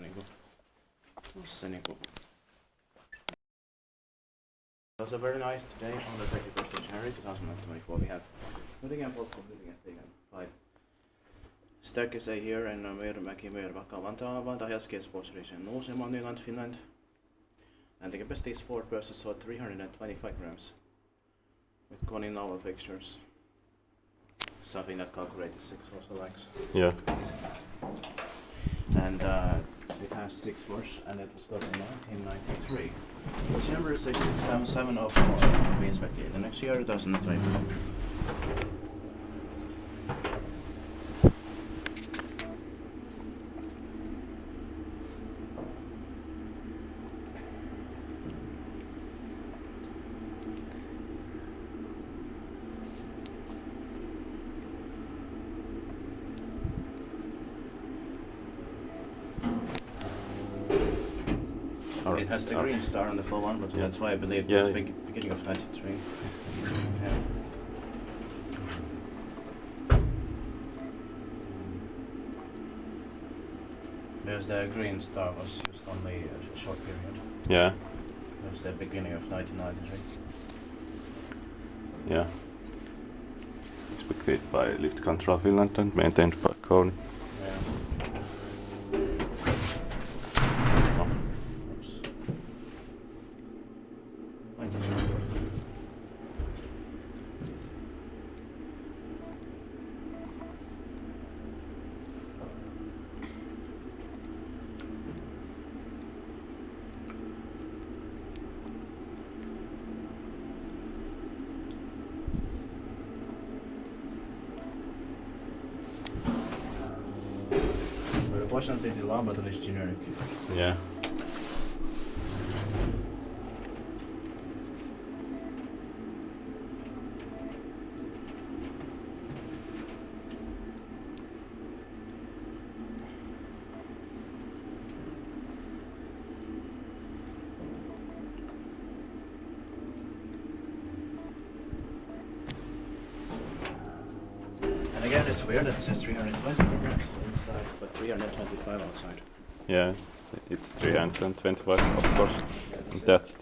niinku, se niinku. It was a very nice day on the 31st of January 2024. We have Huddingenpolku, Huddingenstigen 5 staircase here in Myyrmäki, Vantaa, Vantaa Healthcare Sports Region, Nyland, Finland. And the capacity is 4 persons, so 325 grams with Kone novel fixtures. Something that calculated 6 also likes. Yeah. And it has 6 floors and it was built in 1993. December 6704 we inspected. The next year 2024. It has the green star on the full one, but that's why I believe it's beginning of 93. Yeah. There's the green star was just only a short period. Yeah. That's the beginning of 1993. Yeah. Inspected by Lift Control Finland and maintained by Kone. Yeah. Unfortunately, the law button is generic. Yeah. And again, it's weird that it says 320 grams inside, but 325 outside. Yeah. It's 325, of course. And that's